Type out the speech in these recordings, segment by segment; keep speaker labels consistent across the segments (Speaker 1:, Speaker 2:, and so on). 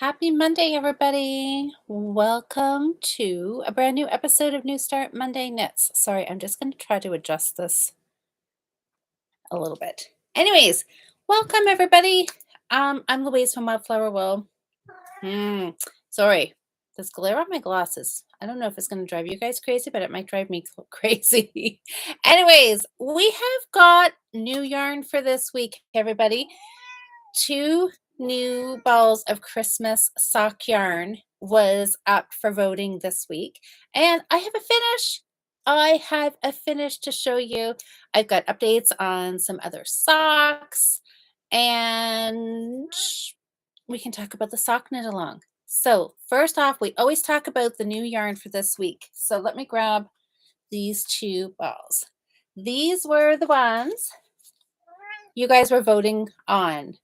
Speaker 1: Happy Monday, everybody. Welcome to a brand new episode of New Start Monday Knits. Sorry, I'm just going to try to adjust this a little bit. Anyways, welcome, everybody. I'm Louise from Wildflower Wool. Sorry, this glare on my glasses. I don't know if it's going to drive you guys crazy, but it might drive me crazy. Anyways, we have got new yarn for this week, everybody. 2 new balls of Christmas sock yarn was up for voting this week, and I have a finish. I have a finish to show you. I've got updates on some other socks, and we can talk about the sock knit along. So first off, we always talk about the new yarn for this week. So let me grab these 2 balls. These were the ones you guys were voting on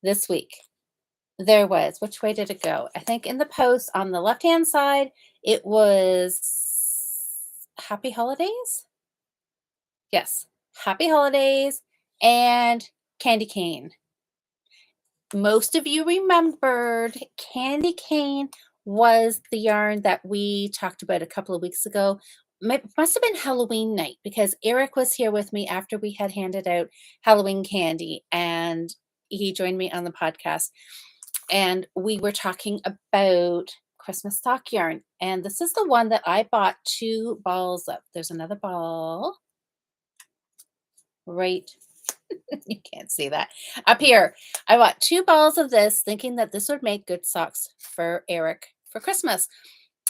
Speaker 1: this week. There was, which way did it go? I think in the post on the left-hand side, it was Happy Holidays. Yes, Happy Holidays and Candy Cane. Most of you remembered Candy Cane was the yarn that we talked about a couple of weeks ago. Must have been Halloween night because Eric was here with me after we had handed out Halloween candy, and he joined me on the podcast. And we were talking about Christmas sock yarn. And this is the one that I bought 2 balls of. There's another ball right. You can't see that. Up here, I bought 2 balls of this thinking that this would make good socks for Eric for Christmas.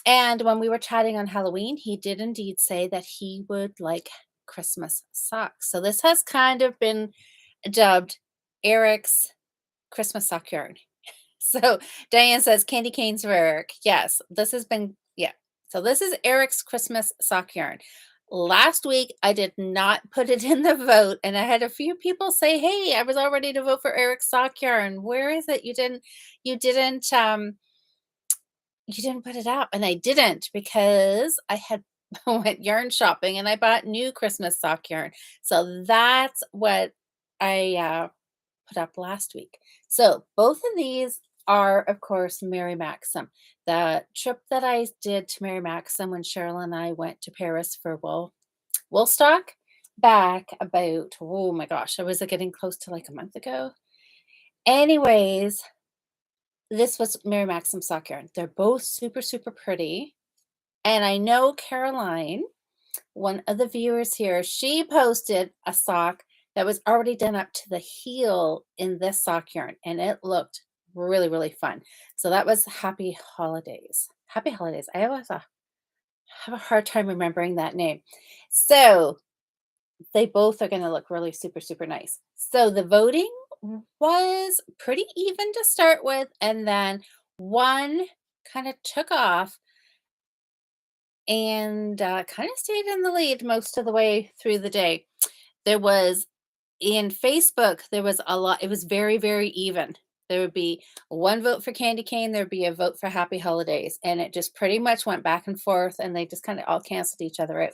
Speaker 1: And when we were chatting on Halloween, he did indeed say that he would like Christmas socks. So this has kind of been dubbed Eric's Christmas sock yarn. So Diane says candy canes for Eric. Yes, this has been, yeah. So this is Eric's Christmas sock yarn. Last week, I did not put it in the vote, and I had a few people say, "Hey, I was all ready to vote for Eric's sock yarn. Where is it? You didn't put it up." And I didn't because I had went yarn shopping and I bought new Christmas sock yarn. So that's what I put up last week. So both of these are, of course, Mary Maxim. The trip that I did to Mary Maxim when Cheryl and I went to Paris for Woolstock back about, oh my gosh, I was getting close to like a month ago. Anyways, this was Mary Maxim sock yarn. They're both super, super pretty. And I know Caroline, one of the viewers here, she posted a sock that was already done up to the heel in this sock yarn, and it looked really, really fun. So that was Happy Holidays. Happy Holidays. I always have a hard time remembering that name. So they both are going to look really super, super nice. So the voting was pretty even to start with, and then one kind of took off and kind of stayed in the lead most of the way through the day. There was in Facebook, there was a lot. It was very, very even. There would be 1 vote for Candy Cane, there'd be a vote for Happy Holidays, and it just pretty much went back and forth, and they just kind of all canceled each other out.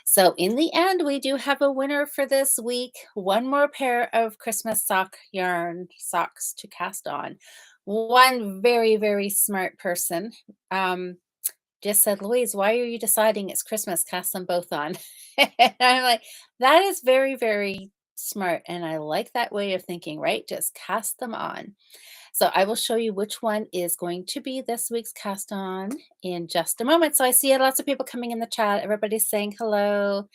Speaker 1: So in the end, we do have a winner for this week. 1 more pair of Christmas sock yarn socks to cast on. One very, very smart person just said, "Louise, why are you deciding it's Christmas? Cast them both on." And I'm like, that is very, very smart. And I like that way of thinking, right? Just cast them on. So I will show you which one is going to be this week's cast on in just a moment. So I see lots of people coming in the chat. Everybody's saying hello.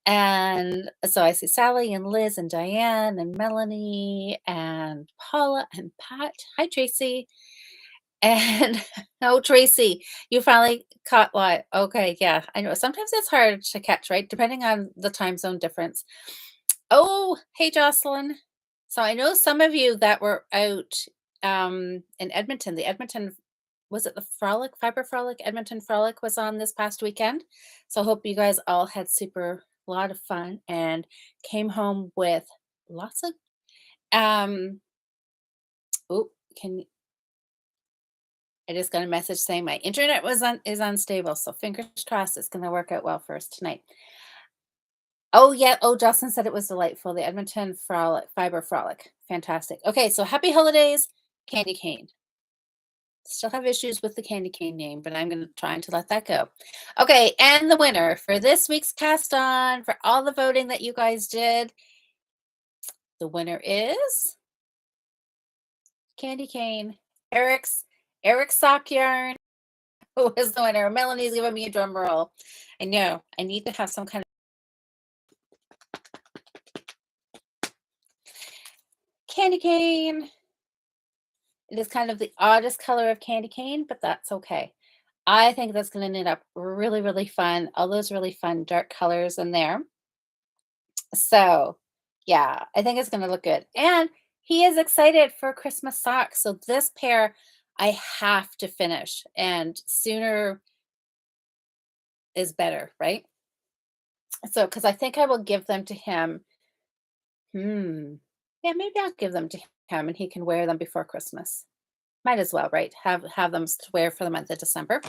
Speaker 1: And so I see Sally and Liz and Diane and Melanie and Paula and Pat. Hi, Tracy. And oh, Tracy, you finally caught live. Okay, yeah, I know. Sometimes it's hard to catch, right? Depending on the time zone difference. Oh, hey, Jocelyn. So I know some of you that were out in Edmonton. The Edmonton, was it the Frolic, Fiber Frolic? Edmonton Frolic was on this past weekend. So I hope you guys all had a lot of fun and came home with lots of oh, I just got a message saying my internet is unstable, so fingers crossed it's going to work out well for us tonight. Oh yeah, oh Justin said it was delightful. The Edmonton Frolic, Fiber Frolic, fantastic. Okay, so happy holidays, Candy Cane. Still have issues with the candy cane name, but I'm gonna trying to let that go. Okay, and the winner for this week's cast on, for all the voting that you guys did, the winner is candy cane. Eric's Eric's sock yarn who was the winner. Melanie's giving me a drum roll. I know. I need to have some kind of candy cane. It is kind of the oddest color of candy cane, but that's okay. I think that's going to end up really, really fun. All those really fun dark colors in there. So, yeah, I think it's going to look good. And he is excited for Christmas socks. So, this pair I have to finish, and sooner is better, right? So, because I think I will give them to him. Yeah, maybe I'll give them to him and he can wear them before Christmas. Might as well, right? Have them to wear for the month of December.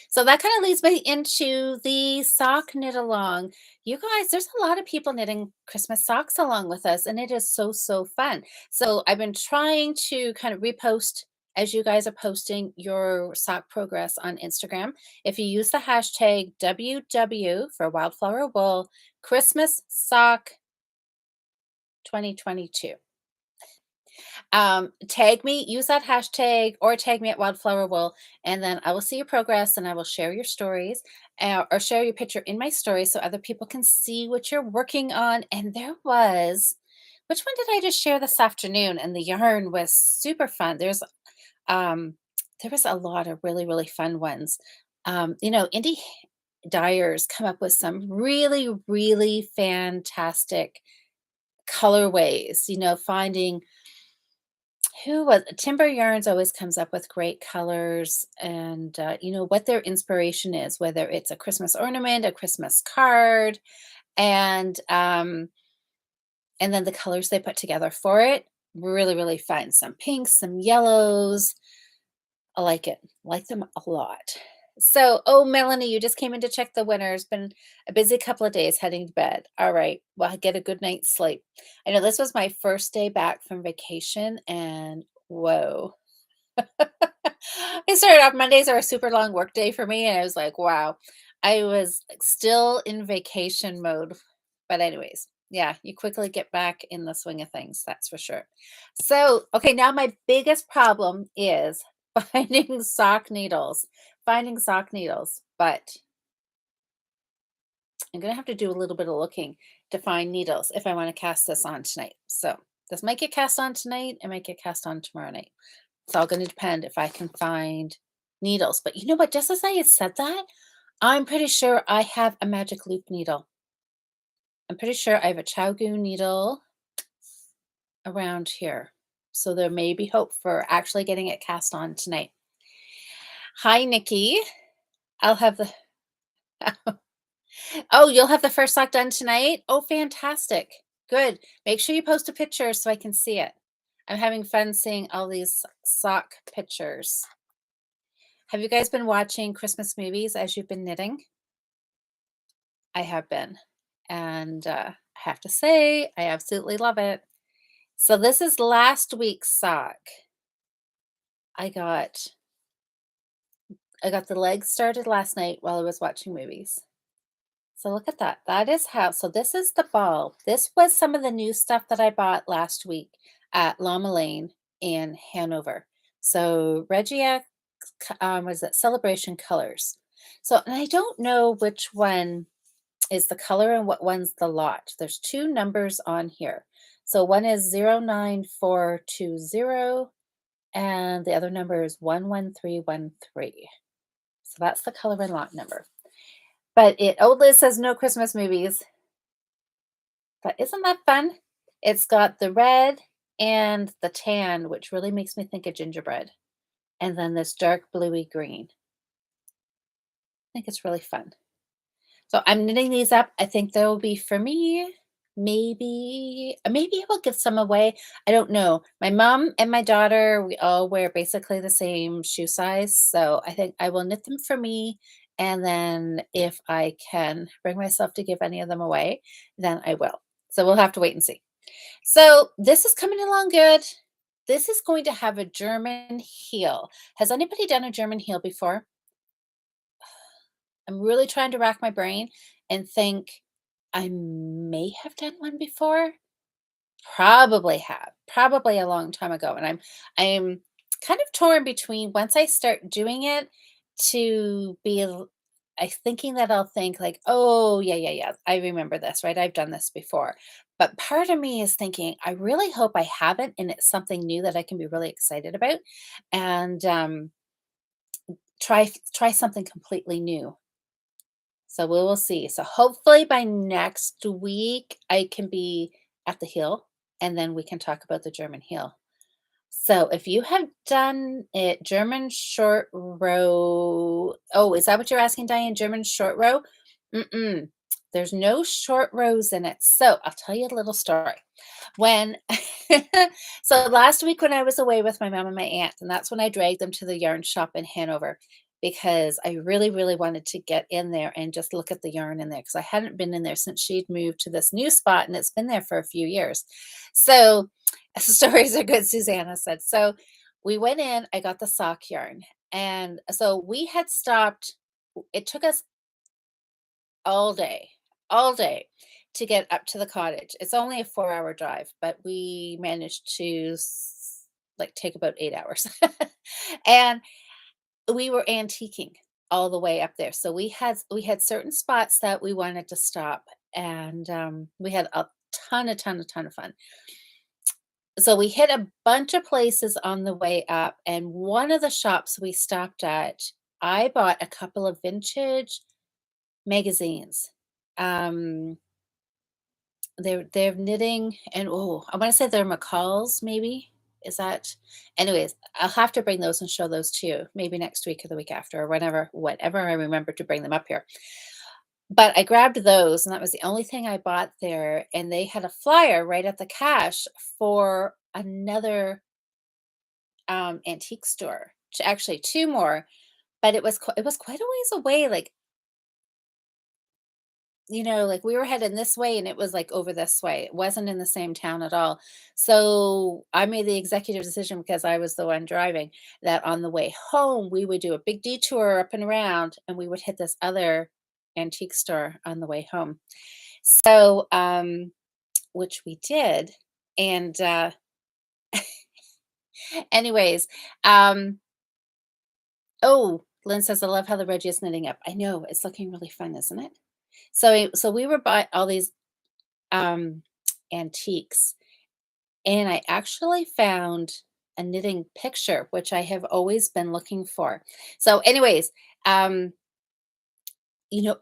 Speaker 1: So that kind of leads me into the sock knit along. You guys, there's a lot of people knitting Christmas socks along with us, and it is so, so fun. So I've been trying to kind of repost as you guys are posting your sock progress on Instagram. If you use the hashtag WW for Wildflower Wool Christmas Sock 2022. Tag me, use that hashtag or tag me at Wildflower Wool, and then I will see your progress and I will share your stories or share your picture in my story so other people can see what you're working on. And which one did I just share this afternoon? And the yarn was super fun. Um, there was a lot of really, really fun ones. Indie dyers come up with some really, really fantastic colorways, finding who was Timber Yarns always comes up with great colors and, what their inspiration is, whether it's a Christmas ornament, a Christmas card, and, um, and then the colors they put together for it, really, really fun. Some pinks, some yellows. I like it. Like them a lot. So, oh, Melanie, you just came in to check the winner. It's been a busy couple of days heading to bed. All right. Well, get a good night's sleep. I know this was my first day back from vacation, and whoa. I started off Mondays are a super long work day for me, and I was like, wow. I was like, still in vacation mode. But anyways, yeah, you quickly get back in the swing of things, that's for sure. So, okay, now my biggest problem is finding sock needles. Finding sock needles, but I'm gonna have to do a little bit of looking to find needles if I want to cast this on tonight. So this might get cast on tonight, it might get cast on tomorrow night. It's all going to depend if I can find needles. But you know what? Just as I had said that, I'm pretty sure I have a magic loop needle. I'm pretty sure I have a Chowgu needle around here. So there may be hope for actually getting it cast on tonight. Hi, Nikki. I'll have the. Oh, you'll have the first sock done tonight? Oh, fantastic. Good. Make sure you post a picture so I can see it. I'm having fun seeing all these sock pictures. Have you guys been watching Christmas movies as you've been knitting? I have been, and, I have to say, I absolutely love it. So this is last week's sock. I got I got the legs started last night while I was watching movies. So look at that. That is how so this is the ball. This was some of the new stuff that I bought last week at Lama Lane in Hanover. So Regia, was it Celebration Colors. So, and I don't know which one is the color and what one's the lot. There's two numbers on here. So one is 09420 and the other number is 11313. So that's the color and lot number. But old Liz says no Christmas movies. But isn't that fun? It's got the red and the tan, which really makes me think of gingerbread. And then this dark bluey green. I think it's really fun. So I'm knitting these up. I think they'll be for me. Maybe I will give some away. I don't know. My mom and my daughter, we all wear basically the same shoe size. So I think I will knit them for me. And then if I can bring myself to give any of them away, then I will. So we'll have to wait and see. So this is coming along good. This is going to have a German heel. Has anybody done a German heel before? I'm really trying to rack my brain and think I may have done one before. Probably have, probably a long time ago, and I'm kind of torn between once I start doing it to be I thinking that I'll think like, "Oh, yeah, yeah, yeah, I remember this, right? I've done this before." But part of me is thinking, I really hope I haven't and it's something new that I can be really excited about and try something completely new. So we will see. So hopefully by next week I can be at the hill and then we can talk about the German hill. So if you have done it, German short row. Oh, is that what you're asking, Diane? German short row? Mm-mm. There's no short rows in it. So I'll tell you a little story. When so last week when I was away with my mom and my aunt, and that's when I dragged them to the yarn shop in Hanover because I really, really wanted to get in there and just look at the yarn in there because I hadn't been in there since she'd moved to this new spot and it's been there for a few years. So stories are good, Susanna said. So we went in, I got the sock yarn. And so we had stopped, it took us all day to get up to the cottage. It's only a 4-hour drive, but we managed to like take about 8 hours. And we were antiquing all the way up there. So we had certain spots that we wanted to stop and we had a ton of fun. So we hit a bunch of places on the way up and one of the shops we stopped at, I bought a couple of vintage magazines. Um they're knitting and oh, I wanna say they're McCall's maybe? Is that anyways, I'll have to bring those and show those to you, maybe next week or the week after or whenever I remember to bring them up here. But I grabbed those, and that was the only thing I bought there, and they had a flyer right at the cash for another, antique store, actually 2 more, but it was quite a ways away, like, like we were heading this way and it was like over this way. It wasn't in the same town at all. So I made the executive decision because I was the one driving that on the way home, we would do a big detour up and around and we would hit this other antique store on the way home. So, which we did. And, anyways, um, oh, Lynn says, I love how the Reggie is knitting up. I know it's looking really fun, isn't it? So we were by all these um, antiques. And I actually found a knitting picture, which I have always been looking for. So, anyways, um, you know,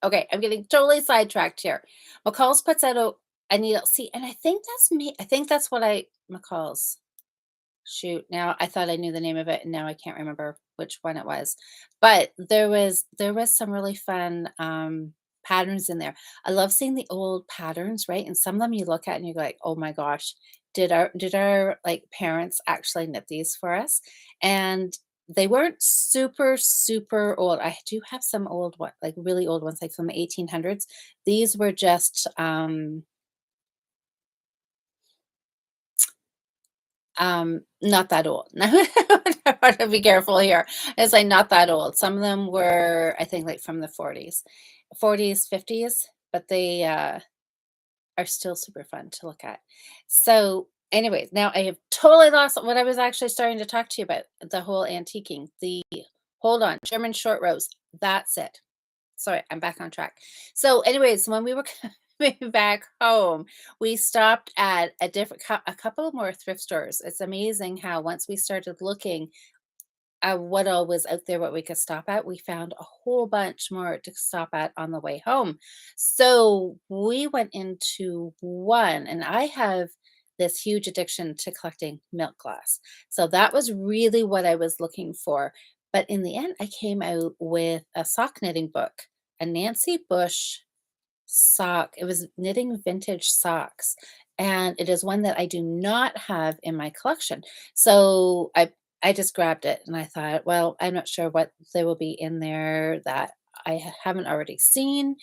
Speaker 1: okay, I'm getting totally sidetracked here. McCall's puts out a needle. See, and I think that's me. I think that's what McCall's. Shoot, now I thought I knew the name of it, and now I can't remember which one it was. But there was some really fun patterns in there. I love seeing the old patterns, right? And some of them you look at and you're like, oh my gosh, did our like parents actually knit these for us? And they weren't super, super old. I do have some old one, like really old ones, like from the 1800s. These were just not that old. I want to be careful here. It's like not that old. Some of them were, I think, like from the 40s, 50s, but they are still super fun to look at. So, anyways, now I have totally lost what I was actually starting to talk to you about the whole antiquing. Hold on, German short rows. That's it. Sorry, I'm back on track. So, anyways, when we were coming back home, we stopped at a couple more thrift stores. It's amazing how once we started looking at what all was out there, what we could stop at, we found a whole bunch more to stop at on the way home. So we went into one, and I have this huge addiction to collecting milk glass. So that was really what I was looking for. But in the end, I came out with a sock knitting book, a Nancy Bush sock. It was knitting vintage socks, and it is one that I do not have in my collection. So I just grabbed it and I thought, well, I'm not sure what there will be in there that I haven't already seen.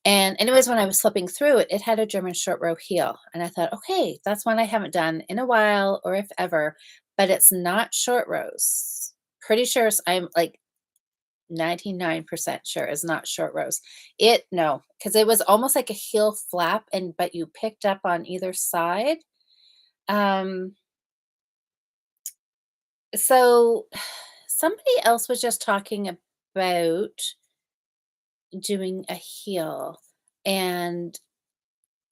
Speaker 1: And anyways, when I was flipping through it, it had a German short row heel. And I thought, okay, that's one I haven't done in a while or if ever, but it's not short rows. Pretty sure I'm like 99% sure it's not short rows. No, because it was almost like a heel flap but you picked up on either side. Um, so somebody else was just talking about doing a heel, and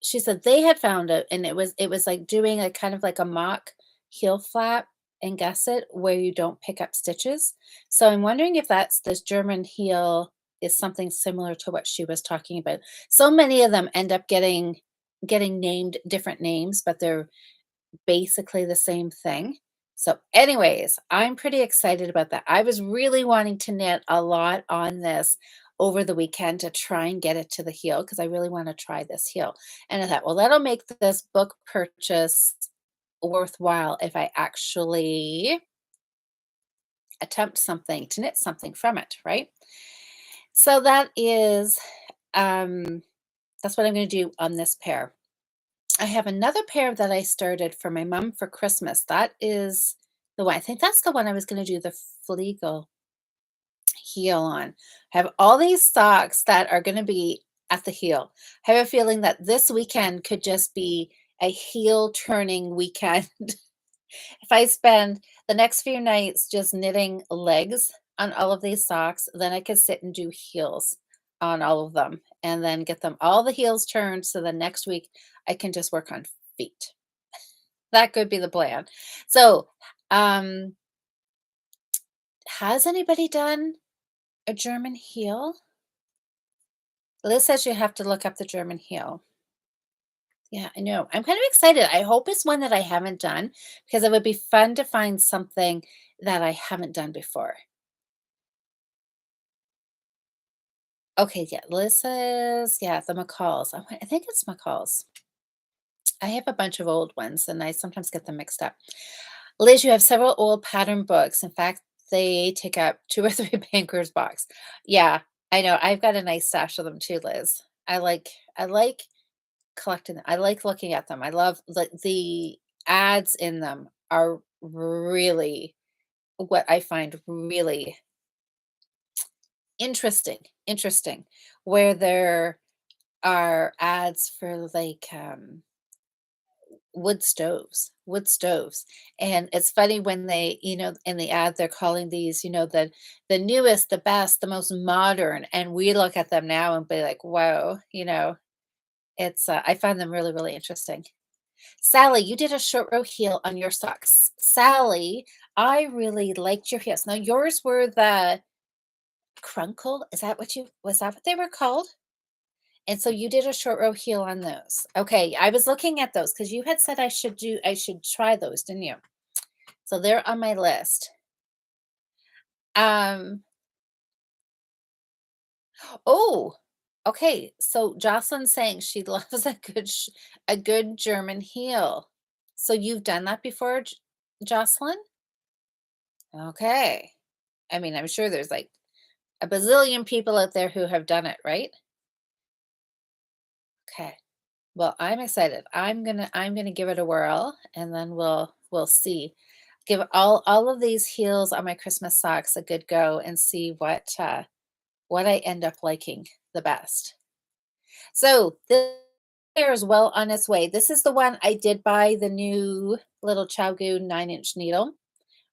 Speaker 1: she said they had found it, and it was like doing a kind of like a mock heel flap and gusset where you don't pick up stitches. So I'm wondering if that's this German heel is something similar to what she was talking about. So many of them end up getting named different names, but they're basically the same thing. So, anyways, I'm pretty excited about that. I was really wanting to knit a lot on this over the weekend to try and get it to the heel because I really want to try this heel. And I thought, well, that'll make this book purchase worthwhile if I actually attempt something to knit something from it, right? So um that's what I'm going to do on this pair. I have another pair that I started for my mom for Christmas. That is the one. I think that's the one I was going to do the Fleegle heel on. I have all these socks that are going to be at the heel. I have a feeling that this weekend could just be a heel turning weekend. If I spend the next few nights just knitting legs on all of these socks, then I could sit and do heels on all of them and then get them all the heels turned so the next week I can just work on feet. That could be the plan. So, um, has anybody done a German heel? Liz says you have to look up the German heel. Yeah, I know. I'm kind of excited. I hope it's one that I haven't done because it would be fun to find something that I haven't done before. Okay, yeah, Liz says, yeah, the McCalls. I think it's McCalls. I have a bunch of old ones and I sometimes get them mixed up. Liz, you have several old pattern books. In fact, they take up two or three bankers box. Yeah, I know. I've got a nice stash of them too, Liz. I like collecting them. I like looking at them. I love the ads in them are really what I find really interesting, where there are ads for like wood stoves. And it's funny when they, in the ad, they're calling these, the newest, the best, the most modern. And we look at them now and be like, whoa, I find them really, really interesting. Sally, you did a short row heel on your socks. Sally, I really liked your heels. Now yours were the crunkle. Was that what they were called? And so you did a short row heel on those. Okay, I was looking at those because you had said I should try those, didn't you? So they're on my list. Um, oh, okay. So Jocelyn's saying she loves a good German heel. So you've done that before, Jocelyn? Okay. I mean, I'm sure there's like a bazillion people out there who have done it, right? Okay. Well, I'm excited. I'm gonna give it a whirl and then we'll see. Give all of these heels on my Christmas socks a good go and see what I end up liking the best. So this pair is well on its way. This is the one I did buy the new little Chowgu 9-inch needle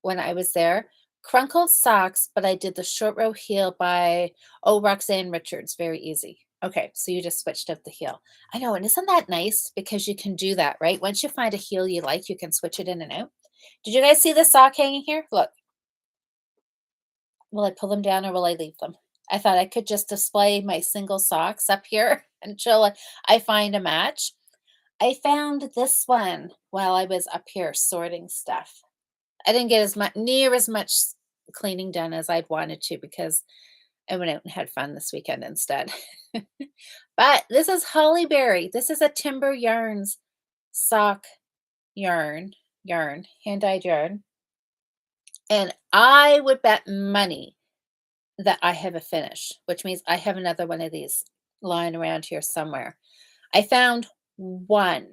Speaker 1: when I was there. Crunkle socks, but I did the short row heel by, Roxanne Richards. Very easy. Okay, so you just switched up the heel. I know, and isn't that nice? Because you can do that, right? Once you find a heel you like, you can switch it in and out. Did you guys see the sock hanging here? Look, will I pull them down or will I leave them? I thought I could just display my single socks up here until I find a match. I found this one while I was up here sorting stuff. I didn't get near as much cleaning done as I'd wanted to because I went out and had fun this weekend instead. But this is Holly Berry. This is a Timber Yarns sock hand-dyed yarn. And I would bet money that I have a finish, which means I have another one of these lying around here somewhere. I found one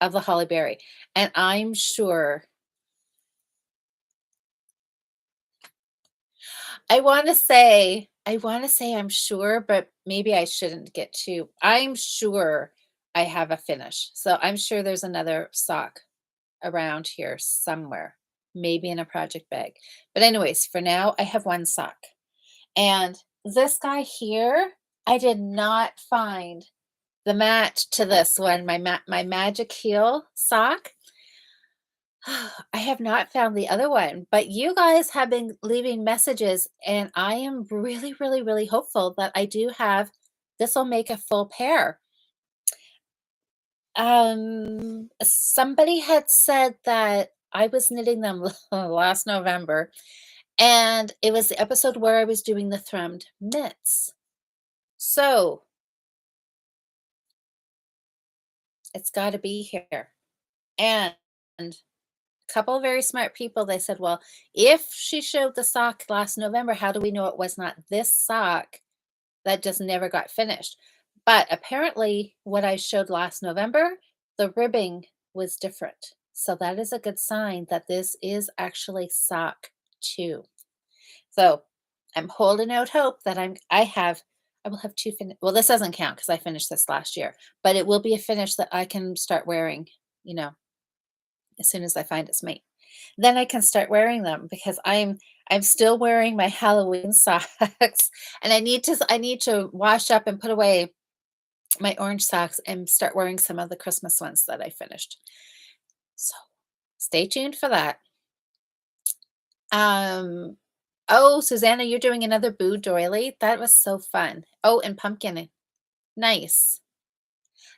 Speaker 1: of the holly berry, and I wanna say I'm sure, but maybe I shouldn't get too I'm sure I have a finish. So I'm sure there's another sock around here somewhere, maybe in a project bag. But anyways, for now, I have one sock. And this guy here, I did not find the match to this one, my magic heel sock. I have not found the other one, but you guys have been leaving messages, and I am really, really, really hopeful that I do have this will make a full pair. Somebody had said that I was knitting them last November, and it was the episode where I was doing the thrummed mitts. So it's got to be here. And a couple of very smart people, they said, well, if she showed the sock last November, how do we know it was not this sock that just never got finished? But apparently, what I showed last November, the ribbing was different. So that is a good sign that this is actually sock two. So I'm holding out hope that I will have two well, this doesn't count because I finished this last year, but it will be a finish that I can start wearing, you know, as soon as I find its mate. Then I can start wearing them because I'm still wearing my Halloween socks, and I need to wash up and put away my orange socks and start wearing some of the Christmas ones that I finished. So stay tuned for that. Um, oh, Susanna, you're doing another Boo doily. That was so fun. Oh, and pumpkin. Nice.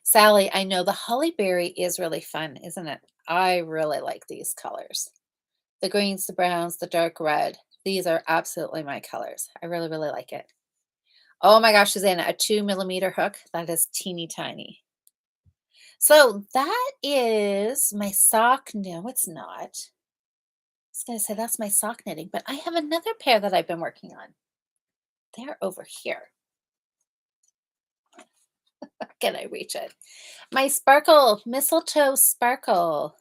Speaker 1: Sally, I know the holly berry is really fun, isn't it? I really like these colors. The greens, the browns, the dark red. These are absolutely my colors. I really, really like it. Oh my gosh, Susanna, a 2 millimeter hook. That is teeny tiny. So that is my sock. No, it's not. I was going to say that's my sock knitting, but I have another pair that I've been working on. They're over here. Can I reach it? My sparkle, mistletoe sparkle.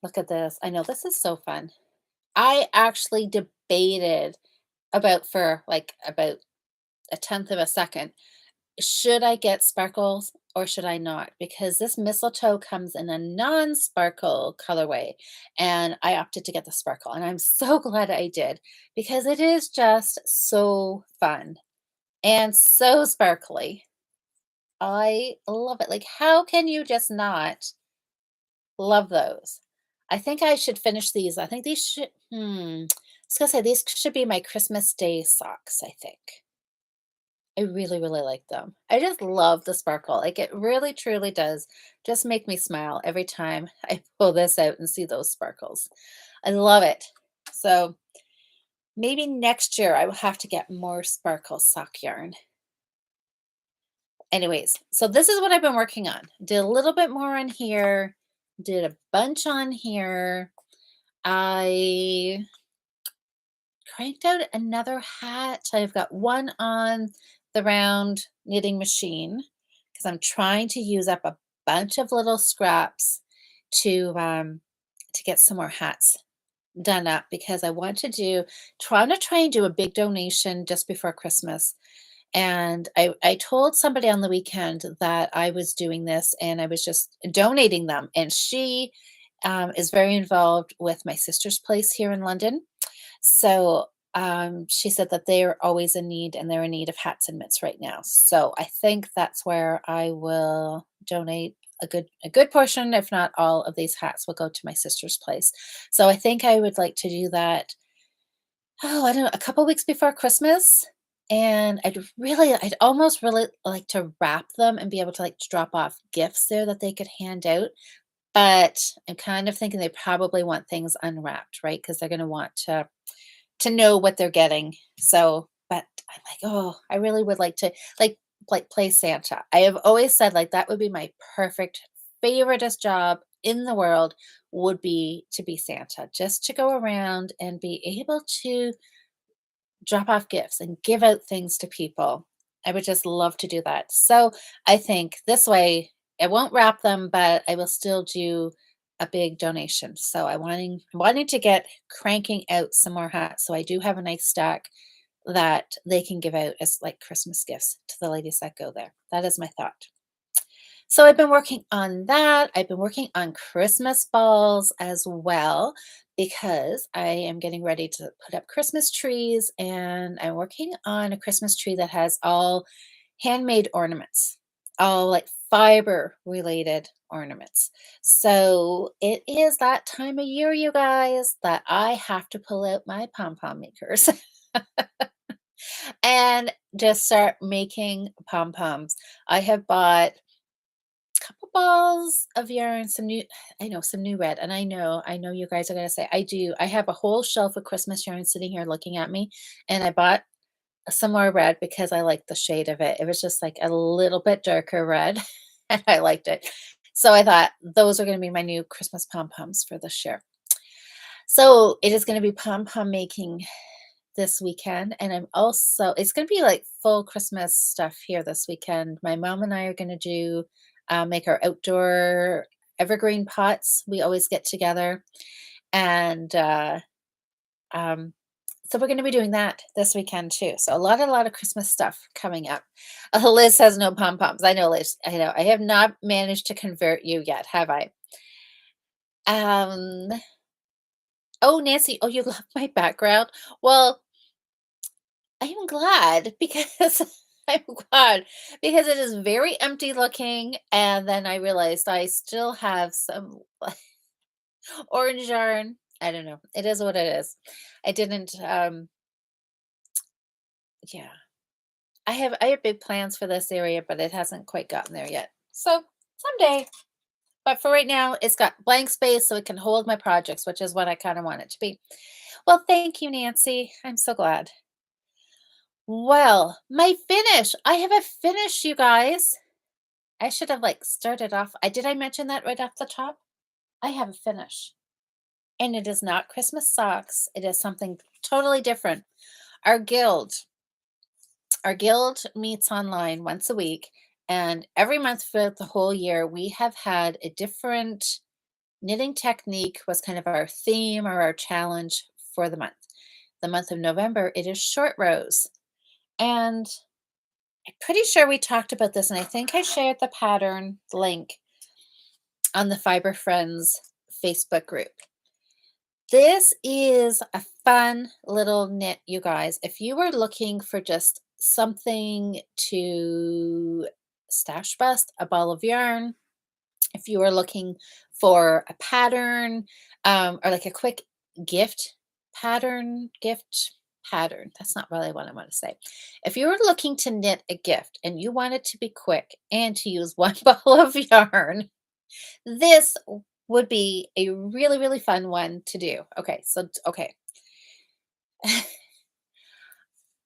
Speaker 1: Look at this. I know this is so fun. I actually debated for like about a tenth of a second. Should I get sparkles or should I not? Because this mistletoe comes in a non-sparkle colorway, and I opted to get the sparkle, and I'm so glad I did because it is just so fun and so sparkly. I love it. Like, how can you just not love those? I think I should finish these. I think these should, I was gonna say these should be my Christmas Day socks, I think. I really, really like them. I just love the sparkle. Like it really truly does just make me smile every time I pull this out and see those sparkles. I love it. So maybe next year I will have to get more sparkle sock yarn. Anyways, so this is what I've been working on. Did a little bit more on here, did a bunch on here. I cranked out another hat. I've got one on the round knitting machine because I'm trying to use up a bunch of little scraps to get some more hats done up because I want to try and do a big donation just before Christmas. And I told somebody on the weekend that I was doing this and I was just donating them. And she is very involved with my sister's place here in London. So she said that they are always in need and they're in need of hats and mitts right now. So I think that's where I will donate a good portion, if not all of these hats will go to my sister's place. So I think I would like to do that, oh, I don't know, a couple weeks before Christmas. And I'd almost really like to wrap them and be able to like drop off gifts there that they could hand out. But I'm kind of thinking they probably want things unwrapped, right? Because they're going to want to know what they're getting. So, but I'm like, oh, I really would like to like play Santa. I have always said like that would be my perfect favoriteest job in the world would be to be Santa, just to go around and be able to drop off gifts and give out things to people. I would just love to do that. So I think this way I won't wrap them, but I will still do a big donation. So wanting to get cranking out some more hats. So I do have a nice stack that they can give out as like Christmas gifts to the ladies that go there. That is my thought. So I've been working on that. I've been working on Christmas balls as well because I am getting ready to put up Christmas trees and I'm working on a Christmas tree that has all handmade ornaments, all like fiber related ornaments. So it is that time of year, you guys, that I have to pull out my pom pom makers and just start making pom poms. I have bought couple balls of yarn, some new I know some new red, and I know you guys are gonna say I do. I have a whole shelf of Christmas yarn sitting here looking at me, and I bought some more red because I like the shade of it. It was just like a little bit darker red, and I liked it. So I thought those are gonna be my new Christmas pom-poms for this year. So it is gonna be pom-pom making this weekend, and I'm also it's gonna be like full Christmas stuff here this weekend. My mom and I are gonna do make our outdoor evergreen pots. We always get together, and um, so we're gonna be doing that this weekend too. So a lot of Christmas stuff coming up. Liz has no pom poms. I know, Liz. I know. I have not managed to convert you yet, have I? Um. Oh, Nancy. Oh, you love my background. Well, I'm glad because I'm glad because it is very empty looking, and then I realized I still have some orange yarn. I don't know. It is what it is. I didn't yeah. I have big plans for this area, but it hasn't quite gotten there yet. So someday. But for right now, it's got blank space so it can hold my projects, which is what I kind of want it to be. Well, thank you, Nancy. I'm so glad. Well, my finish. I have a finish, you guys. I should have like started off. Did I mention that right off the top? I have a finish. And it is not Christmas socks. It is something totally different. Our guild, our guild meets online once a week, and every month for the whole year, we have had a different knitting technique was kind of our theme or our challenge for the month. The month of November, it is short rows. And I'm pretty sure we talked about this, and I think I shared the pattern link on the Fiber Friends Facebook group. This is a fun little knit, you guys. If you were looking for just something to stash bust, a ball of yarn, if you were looking for a pattern or like a quick gift gift pattern, that's not really what I want to say. If you were looking to knit a gift and you want it to be quick and to use one ball of yarn, this would be a really, really fun one to do. Okay, so okay.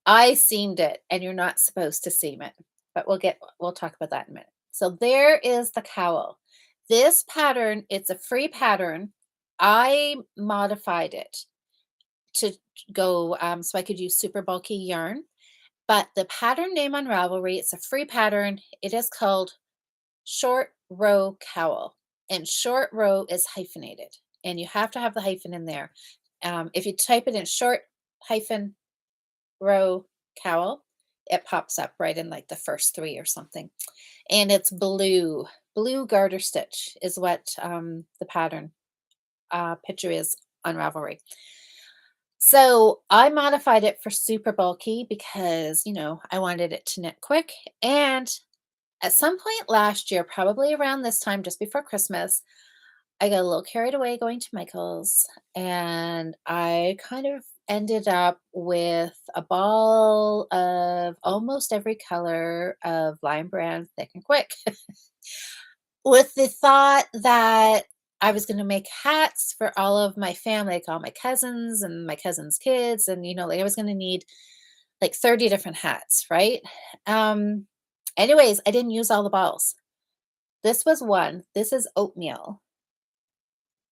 Speaker 1: I seamed it and you're not supposed to seam it, but we'll talk about that in a minute. So there is the cowl. This pattern, it's a free pattern. I modified it to go so I could use super bulky yarn, but the pattern name on Ravelry, it's a free pattern. It is called Short Row Cowl, and short row is hyphenated, and you have to have the hyphen in there. If you type it in short hyphen row cowl, it pops up right in like the first three or something. And it's blue garter stitch is what the pattern picture is on Ravelry. So I modified it for super bulky because, I wanted it to knit quick. And at some point last year, probably around this time, just before Christmas, I got a little carried away going to Michael's, and I kind of ended up with a ball of almost every color of Lion Brand Thick and Quick, with the thought that I was going to make hats for all of my family, like all my cousins and my cousins' kids, and like I was going to need like 30 different hats, right? Um, Anyways, I didn't use all the balls. This was one. This is oatmeal.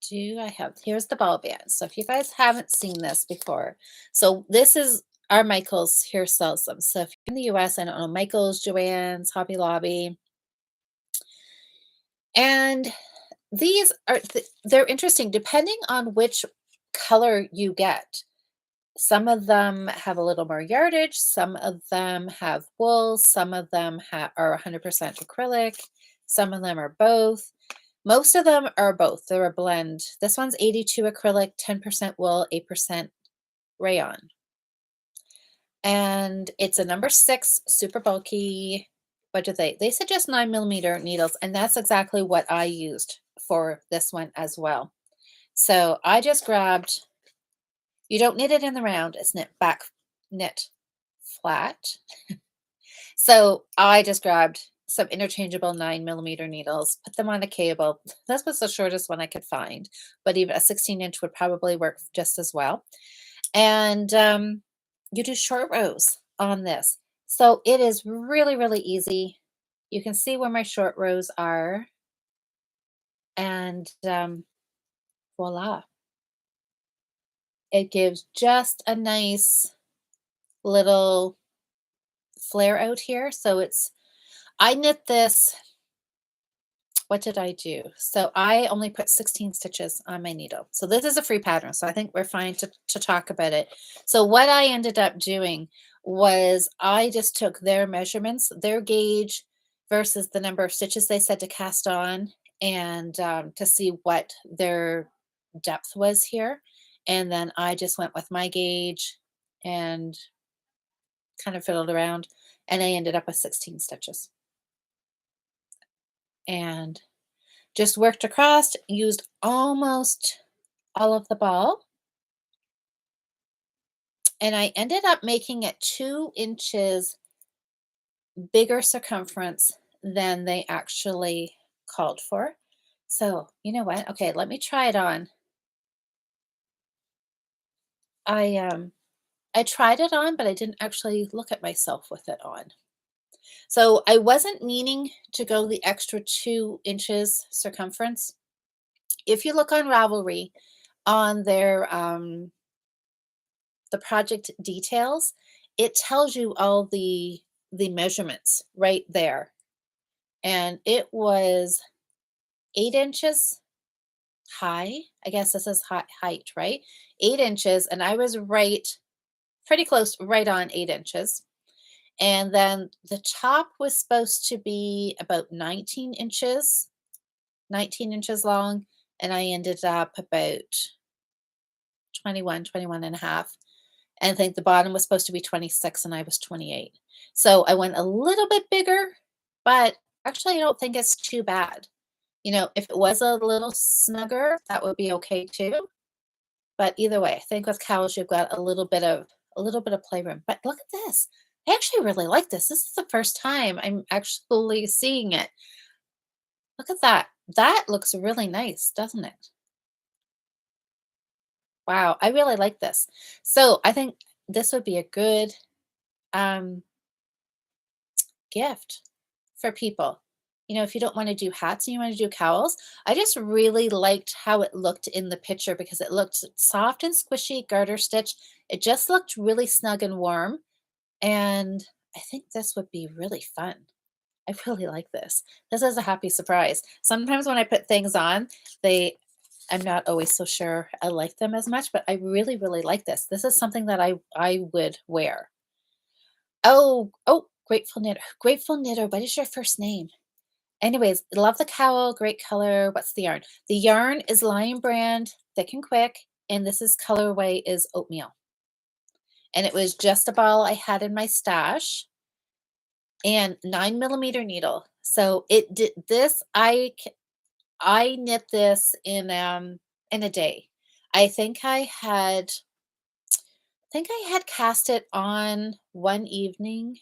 Speaker 1: Do I have here's the ball band. So if you guys haven't seen this before, so this is our Michaels here sells them. So if you're in the US, I don't know, Michaels, Joann's, Hobby Lobby. And these are they're interesting depending on which color you get. Some of them have a little more yardage, some of them have wool, some of them are 100% acrylic, some of them are both. Most of them are both. They're a blend. This one's 82 acrylic, 10% wool, 8% rayon. And it's a number 6, super bulky. What do they suggest 9 millimeter needles, and that's exactly what I used for this one as well. So I just grabbed, you don't knit it in the round, it's knit flat. So I just grabbed some interchangeable 9 millimeter needles, put them on a cable. This was the shortest one I could find, but even a 16-inch would probably work just as well. And you do short rows on this. So it is really, really easy. You can see where my short rows are, and voila. It gives just a nice little flare out here. So I knit this, what did I do? So I only put 16 stitches on my needle. So this is a free pattern. So I think we're fine to talk about it. So what I ended up doing was I just took their measurements, their gauge versus the number of stitches they said to cast on, and to see what their depth was here. And then I just went with my gauge and kind of fiddled around, and I ended up with 16 stitches. And just worked across, used almost all of the ball, and I ended up making it 2 inches bigger circumference than they actually called for. So, you know what? Okay, let me try it on. I I tried it on, but I didn't actually look at myself with it on. So, I wasn't meaning to go the extra 2 inches circumference. If you look on Ravelry on their the project details, it tells you all the measurements right there. And it was 8 inches high. I guess this is height, right? 8 inches, and I was right, pretty close, right on 8 inches. And then the top was supposed to be about 19 inches long, and I ended up about 21 and a half. And I think the bottom was supposed to be 26 and I was 28. So I went a little bit bigger, but actually I don't think it's too bad. You know, if it was a little snugger, that would be okay too. But either way, I think with cows you've got a little bit of playroom. But look at this. I actually really like this. This is the first time I'm actually seeing it. Look at that. That looks really nice, doesn't it? Wow, I really like this. So I think this would be a good um, gift for people. You know, if you don't want to do hats and you want to do cowls, I just really liked how it looked in the picture because it looked soft and squishy, garter stitch. It just looked really snug and warm. And I think this would be really fun. I really like this. This is a happy surprise. Sometimes when I put things on, they I'm not always so sure I like them as much, but I really, really like this. This is something that I would wear. Oh, Grateful Knitter. What is your first name? Anyways, love the cowl, great color. What's the yarn? The yarn is Lion Brand, thick and quick, and this is colorway is oatmeal. And it was just a ball I had in my stash, and 9 millimeter needle. So it did this. I knit this in a day. I think I had cast it on one evening,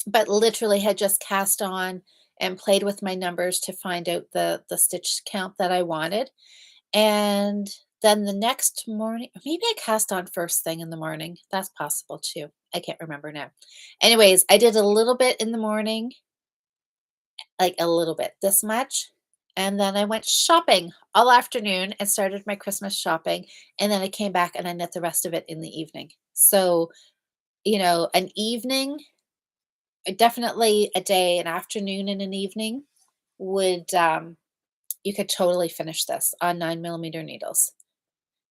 Speaker 1: but literally had just cast on and played with my numbers to find out the stitch count that I wanted. And then the next morning, or maybe I cast on first thing in the morning. That's possible too. I can't remember now. Anyways, I did a little bit in the morning, like a little bit, this much. And then I went shopping all afternoon and started my Christmas shopping. And then I came back and I knit the rest of it in the evening. So an evening, definitely a day, an afternoon and an evening would, you could totally finish this on 9 millimeter needles.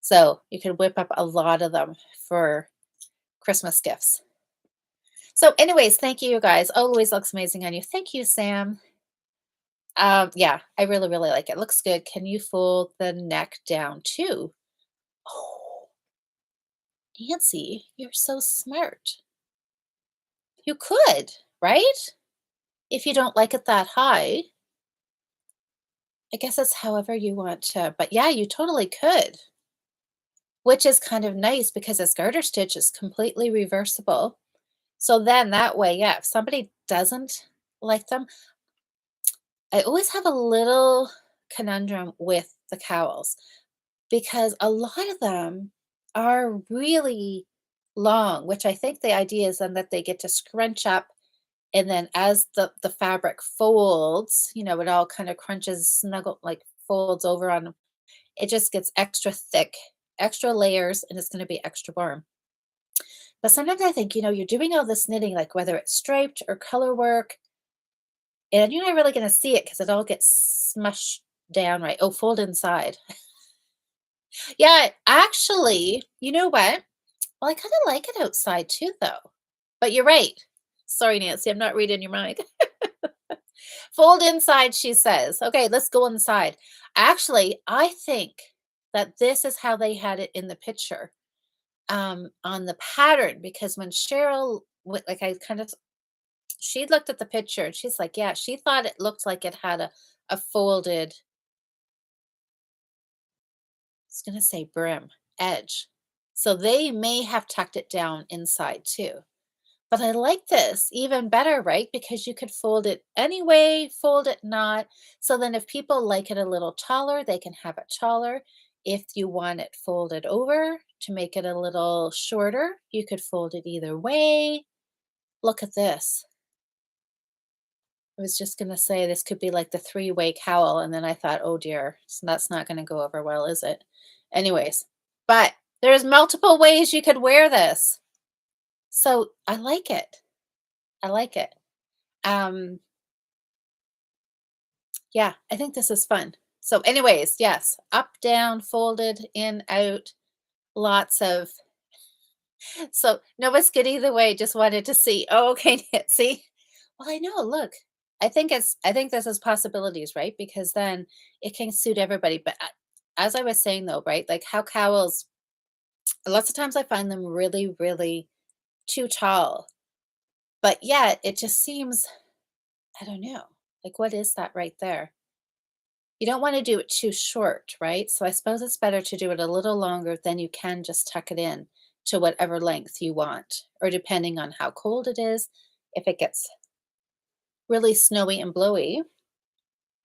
Speaker 1: So you could whip up a lot of them for Christmas gifts. So, anyways, thank you, you guys. Always looks amazing on you. Thank you, Sam. Yeah, I really, really like it. Looks good. Can you fold the neck down too? Oh, Nancy, you're so smart. You could, right? If you don't like it that high, I guess it's however you want to. But yeah, you totally could, which is kind of nice because this garter stitch is completely reversible. So then that way, yeah, if somebody doesn't like them, I always have a little conundrum with the cowls because a lot of them are really long, which I think the idea is then that they get to scrunch up, and then as the fabric folds, it all kind of crunches, snuggle, like folds over on them. It just gets extra thick, extra layers, and it's going to be extra warm. But sometimes I think, you're doing all this knitting, like whether it's striped or color work, and you're not really going to see it because it all gets smushed down, right? Oh, fold inside. Yeah, actually, you know what? Well, I kind of like it outside too, though. But you're right. Sorry, Nancy, I'm not reading your mind. Fold inside, she says. Okay, let's go inside. Actually, I think that this is how they had it in the picture, on the pattern, because when Cheryl, like I kind of, she looked at the picture and she's like, yeah, she thought it looked like it had a folded, I was going to say brim, edge. So they may have tucked it down inside too. But I like this even better, right? Because you could fold it anyway, fold it not. So then if people like it a little taller, they can have it taller. If you want it folded over to make it a little shorter, you could fold it either way. Look at this. I was just going to say this could be like the three-way cowl. And then I thought, oh dear, so that's not going to go over well, is it? Anyways, but there's multiple ways you could wear this. So I like it. I like it. Um, yeah, I think this is fun. So, anyways, yes, up, down, folded, in, out, lots of. So, no, it's good either way. Just wanted to see. Oh, okay, see. Well, I know. Look, I think this is possibilities, right? Because then it can suit everybody. But as I was saying, though, right, like how cowls. Lots of times I find them really, really too tall. But yet, it just seems. I don't know. Like, what is that right there? You don't wanna do it too short, right? So I suppose it's better to do it a little longer, then you can just tuck it in to whatever length you want, or depending on how cold it is. If it gets really snowy and blowy,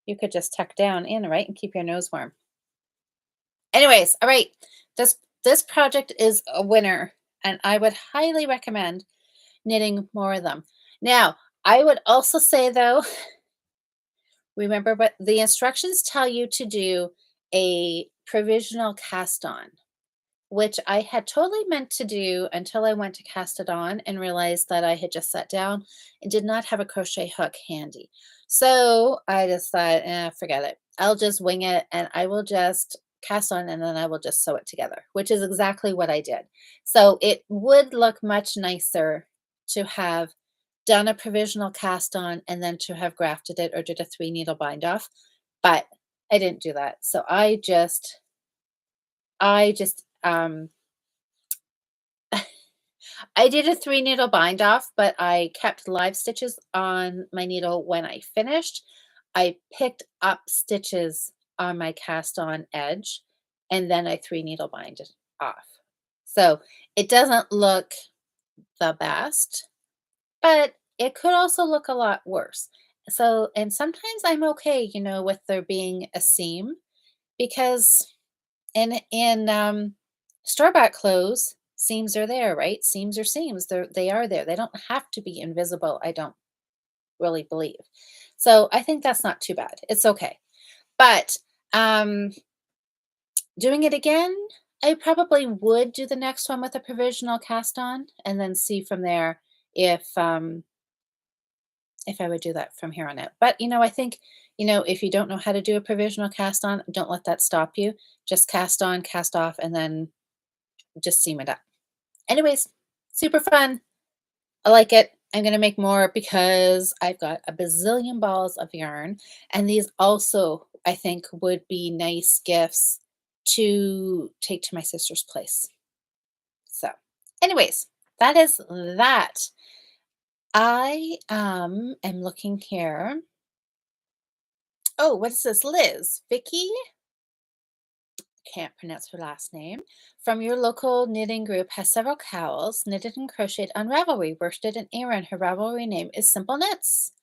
Speaker 1: you could just tuck down in, right, and keep your nose warm. Anyways, all right. This project is a winner, and I would highly recommend knitting more of them. Now, I would also say though, remember what the instructions tell you to do a provisional cast on, which I had totally meant to do until I went to cast it on and realized that I had just sat down and did not have a crochet hook handy. So I just thought, forget it. I'll just wing it and I will just cast on and then I will just sew it together, which is exactly what I did. So it would look much nicer to have done a provisional cast on and then to have grafted it or did a 3 needle bind off, but I didn't do that. So I just I did a 3 needle bind off, but I kept live stitches on my needle when I finished. I picked up stitches on my cast on edge and then I 3 needle bind it off. So it doesn't look the best, but it could also look a lot worse. So, and sometimes I'm okay, with there being a seam because in store-bought clothes, seams are there, right? Seams are seams. They are there. They don't have to be invisible, I don't really believe. So I think that's not too bad. It's okay. But um doing it again, I probably would do the next one with a provisional cast on and then see from there if I would do that from here on out. But, I think, if you don't know how to do a provisional cast on, don't let that stop you. Just cast on, cast off, and then just seam it up. Anyways, super fun. I like it. I'm going to make more because I've got a bazillion balls of yarn. And these also, I think, would be nice gifts to take to my sister's place. So, anyways, that is that. I am looking here. Oh, what is this? Liz, Vicky, can't pronounce her last name, from your local knitting group has several cowls knitted and crocheted on Ravelry, worsted and Aran. Her Ravelry name is Simple Knits.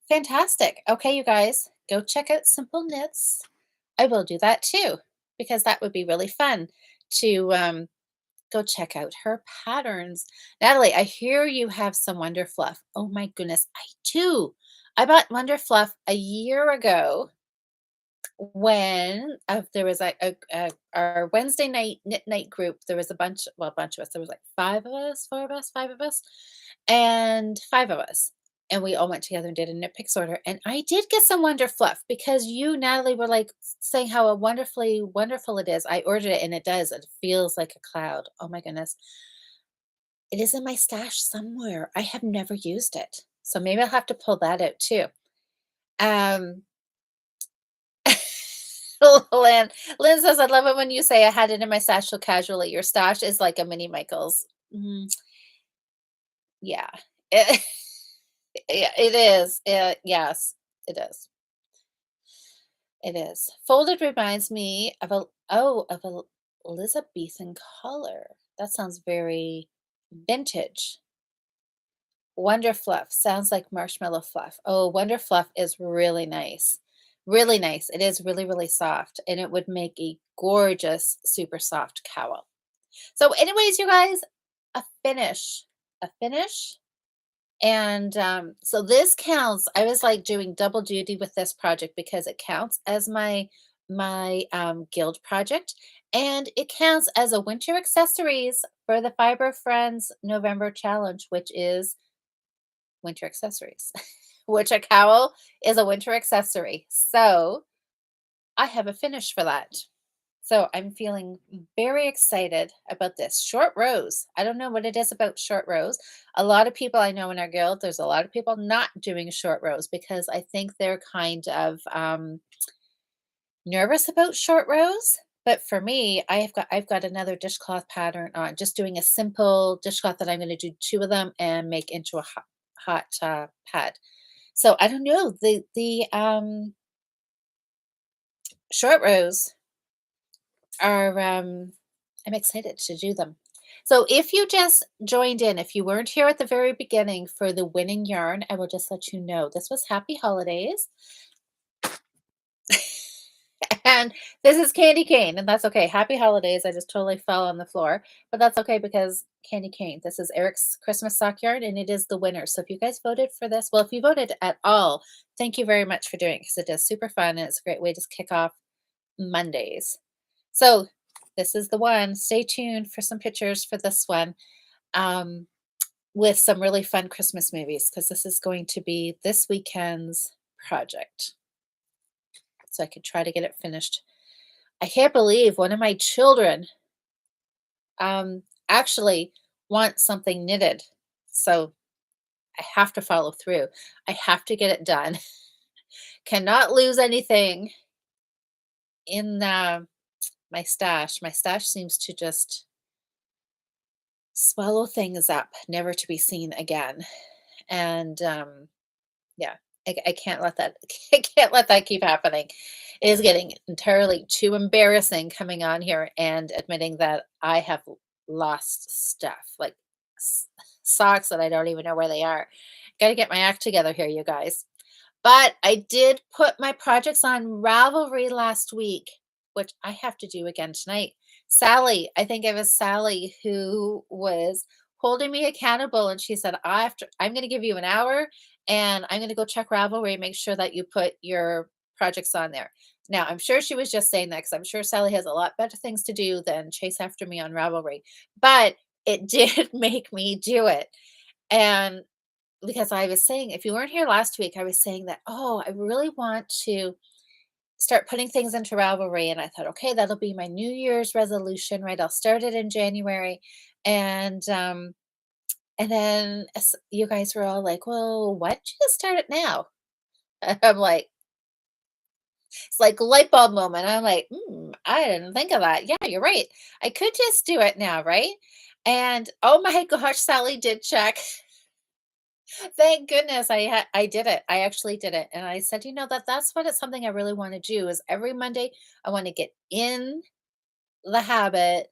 Speaker 1: Fantastic. Okay, you guys, go check out Simple Knits. I will do that too, because that would be really fun to go check out her patterns. Natalie, I hear you have some Wonder Fluff. Oh my goodness, I do. I bought Wonder Fluff a year ago when there was our Wednesday night knit night group. There was a bunch of us. There was like five of us, four of us, five of us, and five of us. And we all went together and did a knit picks order. And I did get some Wonder Fluff because you, Natalie, were like saying how wonderfully wonderful it is. I ordered it and it does. It feels like a cloud. Oh my goodness. It is in my stash somewhere. I have never used it. So maybe I'll have to pull that out too. Um, Lynn, Lynn says, I love it when you say I had it in my stash so casually. Your stash is like a mini Michael's. Yeah. It, yeah, it is. Yes, it is. It is. Folded reminds me of a Elizabethan color. That sounds very vintage. Wonder Fluff sounds like marshmallow fluff. Oh, Wonder Fluff is really nice. Really nice. It is really, really soft, and it would make a gorgeous, super soft cowl. So, anyways, you guys, a finish. A finish. And so this counts. I was like doing double duty with this project because it counts as my guild project, and it counts as a winter accessories for the Fiber Friends November challenge, which is winter accessories, which a cowl is a winter accessory. So I have a finish for that. So I'm feeling very excited about this. Short rows. I don't know what it is about short rows. A lot of people I know in our guild, there's a lot of people not doing short rows because I think they're kind of nervous about short rows. But for me, I've got another dishcloth pattern on, just doing a simple dishcloth that I'm going to do two of them and make into a hot pad. So I don't know, the short rows are I'm excited to do them. So if you just joined in, if you weren't here at the very beginning for the winning yarn, I will just let you know this was Happy Holidays. And this is Candy Cane, and that's okay. Happy Holidays. I just totally fell on the floor, but that's okay because Candy Cane. This is Eric's Christmas sock yarn, and it is the winner. So if you guys voted for this, well, if you voted at all, thank you very much for doing it because it is super fun and it's a great way to kick off Mondays. So this is the one. Stay tuned for some pictures for this one um, with some really fun Christmas movies because this is going to be this weekend's project. So I could try to get it finished. I can't believe one of my children actually wants something knitted. So I have to follow through. I have to get it done. Cannot lose anything in my stash. My stash seems to just swallow things up, never to be seen again. And yeah, I can't let that I can't let that keep happening. It is getting entirely too embarrassing coming on here and admitting that I have lost stuff like socks that I don't even know where they are. Got to get my act together here, you guys. But I did put my projects on Ravelry last week, which I have to do again tonight. Sally, I think it was Sally who was holding me accountable, and she said, I'm going to give you an hour and I'm going to go check Ravelry, make sure that you put your projects on there. Now, I'm sure she was just saying that because I'm sure Sally has a lot better things to do than chase after me on Ravelry, but it did make me do it. And because I was saying, if you weren't here last week, I was saying that, oh, I really want to start putting things into Ravelry. And I thought, okay, that'll be my New Year's resolution, right? I'll start it in January. And then you guys were all like, well, why don't you just start it now? I'm like, it's like a light bulb moment. I'm like, I didn't think of that. Yeah, you're right. I could just do it now, right? And oh my gosh, Sally did check. Thank goodness I did it. I actually did it. And I said, that's what it's something I really want to do is every Monday I want to get in the habit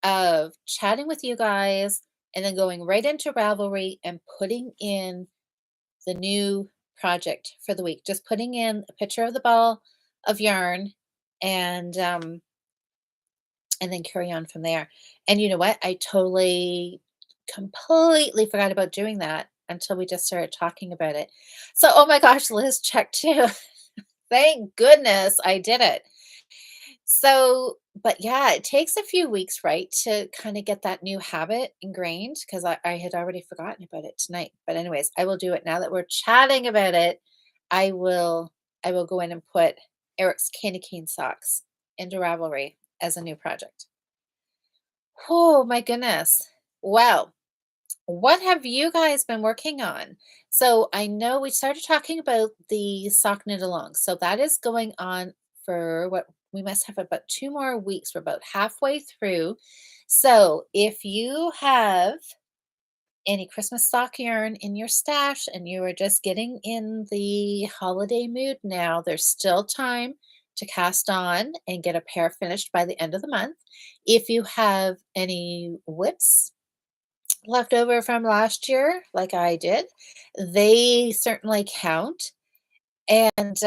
Speaker 1: of chatting with you guys and then going right into Ravelry and putting in the new project for the week. Just putting in a picture of the ball of yarn and um and then carry on from there. And you know what? I totally completely forgot about doing that until we just started talking about it. So, oh my gosh, Liz checked too. Thank goodness I did it. So, but yeah, it takes a few weeks, right, to kind of get that new habit ingrained because I had already forgotten about it tonight. But anyways, I will do it now that we're chatting about it. I will I will go in and put Eric's candy cane socks into Ravelry as a new project. Oh my goodness. Well, what have you guys been working on? So I know we started talking about the sock knit along. So that is going on for what we must have about 2 more weeks. We're about halfway through. So if you have any Christmas sock yarn in your stash and you are just getting in the holiday mood now, there's still time to cast on and get a pair finished by the end of the month. If you have any whips left over from last year, like I did, they certainly count. And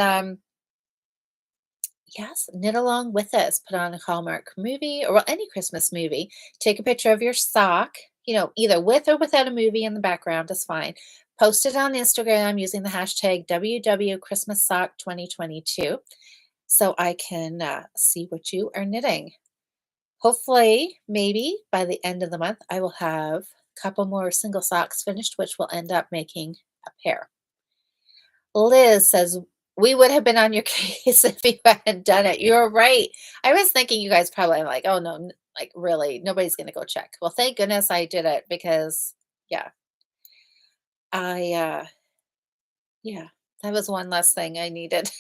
Speaker 1: yes, knit along with us. Put on a Hallmark movie or well, any Christmas movie. Take a picture of your sock, either with or without a movie in the background is fine. Post it on Instagram using the hashtag WWChristmasSock2022 so I can see what you are knitting. Hopefully, maybe by the end of the month, I will have a couple more single socks finished, which will end up making a pair. Liz says, we would have been on your case if you hadn't done it. You're right. I was thinking you guys probably like, oh no, like really, nobody's going to go check. Well, thank goodness I did it because, yeah, I, yeah, that was one less thing I needed.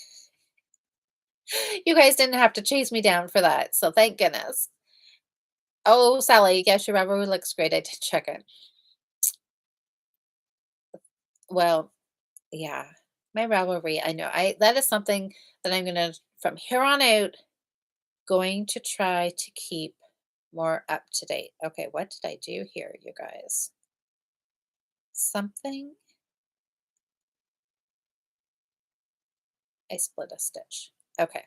Speaker 1: You guys didn't have to chase me down for that. So thank goodness. Oh, Sally, yes, your rubber looks great. I did check it. Well, yeah, my Ravelry, I know. That is something that I'm gonna from here on out going to try to keep more up to date. Okay, what did I do here, you guys? Something I split a stitch. Okay.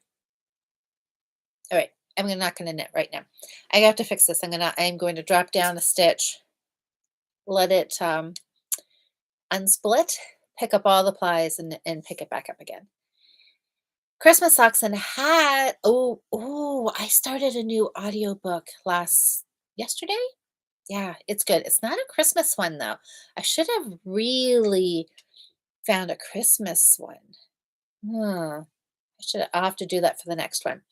Speaker 1: All right. Not gonna knit right now. I have to fix this. I'm going to drop down a stitch, let it unsplit, pick up all the plies and pick it back up again. Christmas socks and a hat. Oh, I started a new audiobook yesterday. Yeah, it's good. It's not a Christmas one though. I should have really found a Christmas one. I'll have to do that for the next one.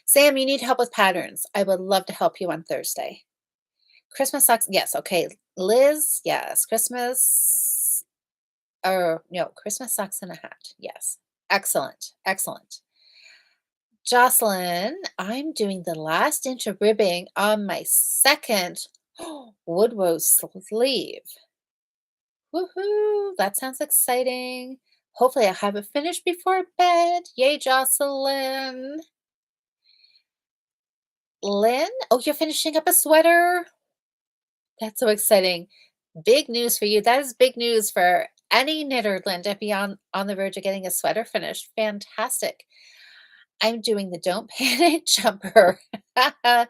Speaker 1: Sam, you need help with patterns. I would love to help you on Thursday. Christmas socks. Yes, okay. Liz, yes. Christmas socks and a hat. Yes. Excellent. Excellent. Jocelyn, I'm doing the last inch of ribbing on my second wood rose sleeve. Woohoo! That sounds exciting. Hopefully, I'll have it finished before bed. Yay, Jocelyn. Lynn, oh, you're finishing up a sweater. That's so exciting. Big news for you. That is big news for any knitter, Lynn, to be on the verge of getting a sweater finished. Fantastic. I'm doing the Don't Panic Jumper by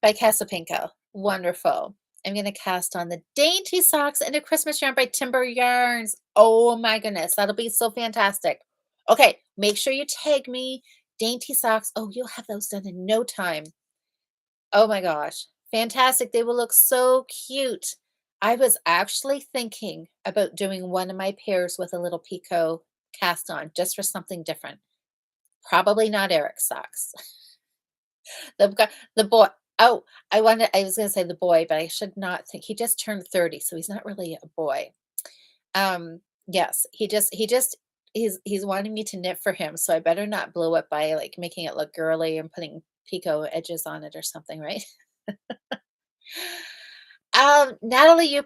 Speaker 1: Casapinko. Wonderful. I'm going to cast on the Dainty Socks and a Christmas Yarn by Timber Yarns. Oh my goodness, that'll be so fantastic. Okay, Make sure you tag me. Dainty socks. Oh, you'll have those done in no time. Oh my gosh. Fantastic. They will look so cute. I was actually thinking about doing one of my pairs with a little picot cast on just for something different. Probably not Eric's socks. The boy. Oh, I was gonna say the boy, but I should not think he just turned 30, so he's not really a boy. Yes, he's wanting me to knit for him, so I better not blow it by like making it look girly and putting picot edges on it or something, right? Natalie,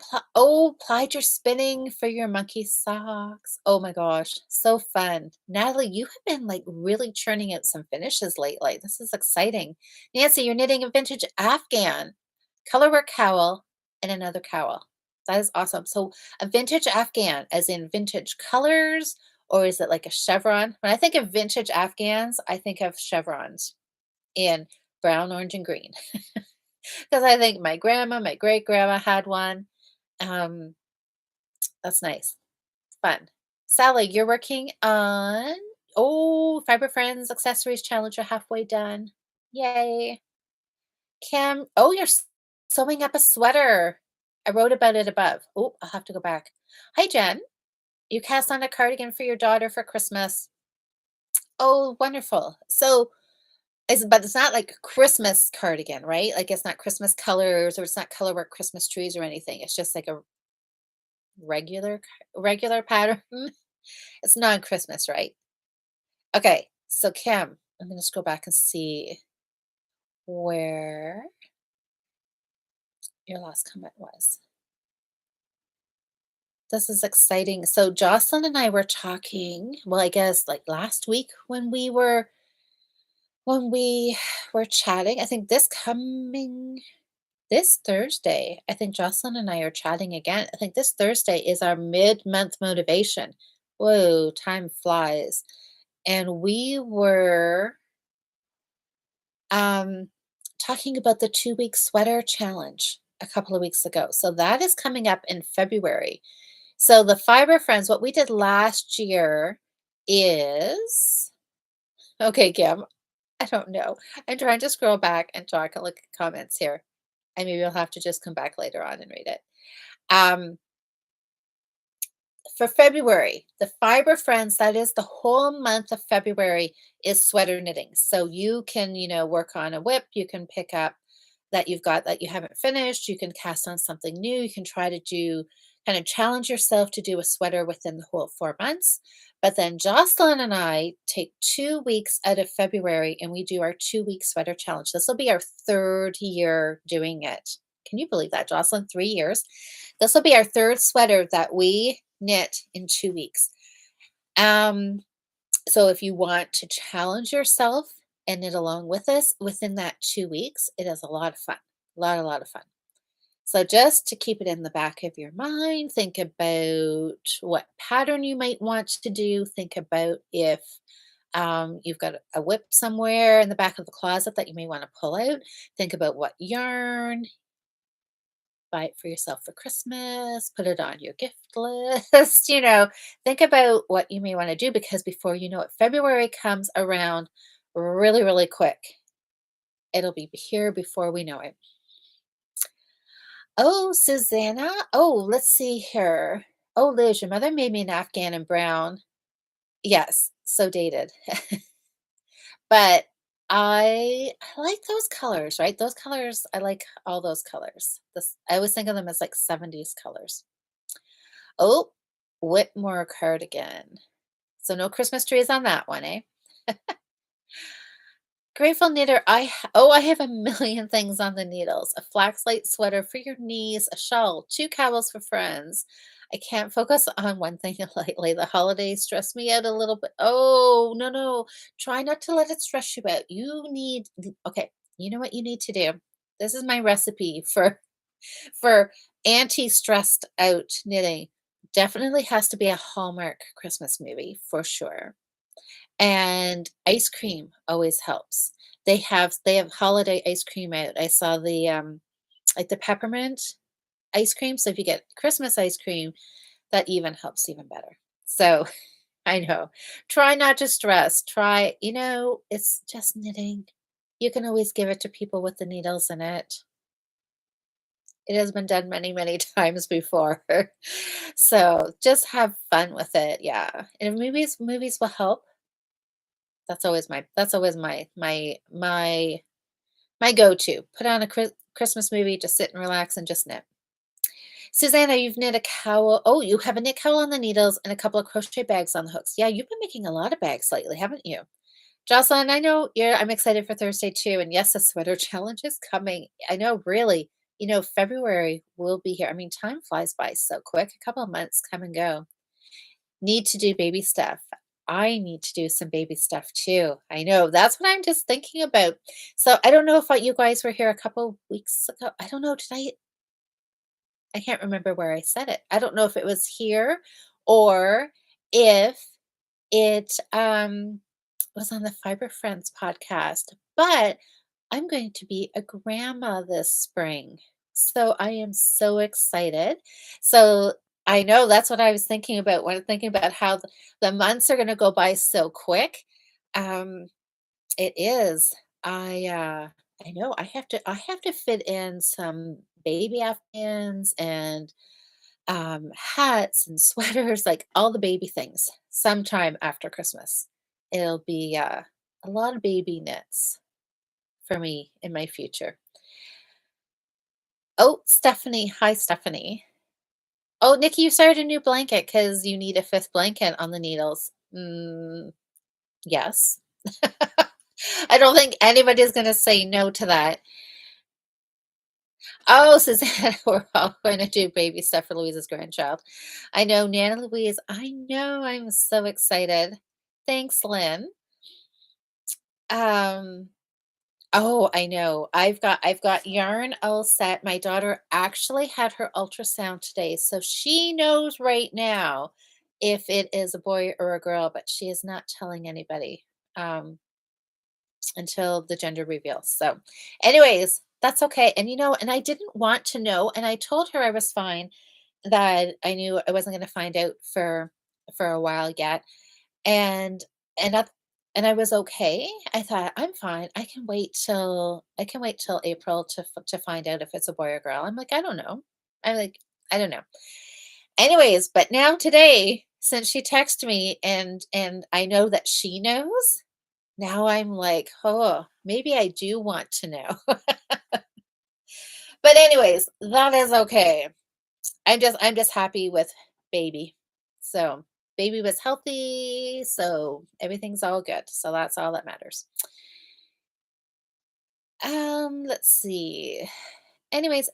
Speaker 1: plied your spinning for your monkey socks. Oh my gosh, so fun. Natalie, you have been like really churning out some finishes lately. This is exciting. Nancy, you're knitting a vintage Afghan colorwork cowl and another cowl. That is awesome. So a vintage Afghan, as in vintage colors, or is it like a chevron? When I think of vintage Afghans, I think of chevrons in brown, orange, and green. Because I think my grandma, my great grandma had one. Um, that's nice. Fun. Sally, you're working on Fiber Friends Accessories Challenge. You're halfway done. Yay. Kim, you're sewing up a sweater. I wrote about it above. Oh, I'll have to go back. Hi, Jen. You cast on a cardigan for your daughter for Christmas. Oh, wonderful. But it's not like a Christmas cardigan, right? Like it's not Christmas colors or it's not colorwork Christmas trees or anything. It's just like a regular pattern. It's non-Christmas, right? Okay. So Kim, I'm gonna just go back and see where your last comment was. This is exciting. So Jocelyn and I were talking, well, I guess like last week when we were chatting. I think this Thursday, I think Jocelyn and I are chatting again. I think this Thursday is our mid-month motivation. Whoa, time flies. And we were um, talking about the 2-week sweater challenge a couple of weeks ago. So that is coming up in February. So the Fiber Friends, what we did last year is okay, Kim. I don't know. I'm trying to scroll back and talk and look at comments here. And maybe I'll have to just come back later on and read it. Um, for February, the Fiber Friends, that is the whole month of February, is sweater knitting. So you can, work on a whip. You can pick up that you've got that you haven't finished. You can cast on something new. You can try to kind of challenge yourself to do a sweater within the whole 4 months. But then Jocelyn and I take 2 weeks out of February and we do our 2-week sweater challenge. This will be our third year doing it. Can you believe that, Jocelyn? 3 years. This will be our third sweater that we knit in 2 weeks. So if you want to challenge yourself and knit along with us within that 2 weeks, it is a lot of fun. A lot of fun. So just to keep it in the back of your mind, think about what pattern you might want to do. Think about if you've got a whip somewhere in the back of the closet that you may want to pull out. Think about what yarn. Buy it for yourself for Christmas, put it on your gift list, think about what you may want to do because before you know it, February comes around really, really quick. It'll be here before we know it. Oh, Susanna. Oh, let's see here. Oh, Liz, your mother made me an Afghan and brown. Yes, so dated. But I like those colors, right? Those colors, I like all those colors. I always think of them as like 70s colors. Oh, Whitmore cardigan. So no Christmas trees on that one, eh? Grateful knitter. I have a million things on the needles. A flaxlight sweater for your niece, a shawl, 2 cowls for friends. I can't focus on one thing lately. The holidays stress me out a little bit. Oh, no, no. Try not to let it stress you out. Okay, you know what you need to do? This is my recipe for anti-stressed out knitting. Definitely has to be a Hallmark Christmas movie for sure. And ice cream always helps. They have holiday ice cream out. I saw like the peppermint ice cream. So if you get Christmas ice cream, that even helps even better. So I know. Try not to stress. Try, it's just knitting. You can always give it to people with the needles in it. It has been done many, many times before. So just have fun with it. Yeah. And if movies will help. That's always my go-to. Put on a Christmas movie, just sit and relax and just knit. Susanna, you've knit a cowl. Oh, you have a knit cowl on the needles and a couple of crochet bags on the hooks. Yeah, you've been making a lot of bags lately, haven't you? Jocelyn, I know I'm excited for Thursday too. And yes, the sweater challenge is coming. I know, really. February will be here. I mean, time flies by so quick. A couple of months come and go. Need to do baby stuff. I need to do some baby stuff too. I know. That's what I'm just thinking about. So I don't know if you guys were here a couple weeks ago. I don't know. I can't remember where I said it. I don't know if it was here or if it was on the Fiber Friends podcast, but I'm going to be a grandma this spring. So I am so excited. So I know that's what I was thinking about when thinking about how the months are going to go by so quick. Um, it is. I know I have to fit in some baby afghans and hats and sweaters, like all the baby things, sometime after Christmas. It'll be a lot of baby knits for me in my future. Oh, Stephanie. Hi, Stephanie. Oh, Nikki, you started a new blanket because you need a fifth blanket on the needles. Yes. I don't think anybody's going to say no to that. Oh, Suzanne, we're all going to do baby stuff for Louise's grandchild. I know, Nana Louise. I know. I'm so excited. Thanks, Lynn. Um, oh, I know. I've got yarn all set. My daughter actually had her ultrasound today, so she knows right now if it is a boy or a girl, but she is not telling anybody until the gender reveal. So, anyways, that's okay. And I didn't want to know, and I told her I was fine, that I knew I wasn't going to find out for a while yet. And and that and I was okay. I thought, "I'm fine. I can wait till April to find out if it's a boy or girl." I'm like, "I don't know." I'm like, "I don't know." Anyways, but now today, since she texted me and I know that she knows, now I'm like, "Oh, maybe I do want to know." But anyways, that is okay. I'm just happy with baby. So, baby was healthy, so everything's all good. So that's all that matters. Let's see. Anyways,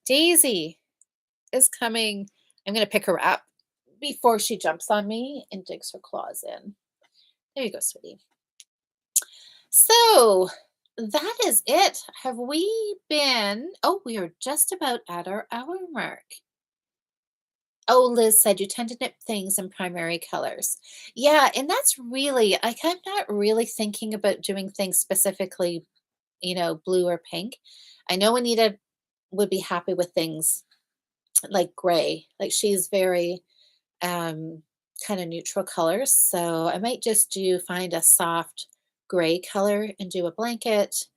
Speaker 1: Daisy is coming. I'm gonna pick her up before she jumps on me and digs her claws in. There you go, sweetie. So that is it. Have we been? Oh, we are just about at our hour mark. Oh, Liz said you tend to knit things in primary colors. Yeah, and that's really, I'm not really thinking about doing things specifically, blue or pink. I know Anita would be happy with things like gray. Like she's very um kind of neutral colors. So I might just find a soft gray color and do a blanket.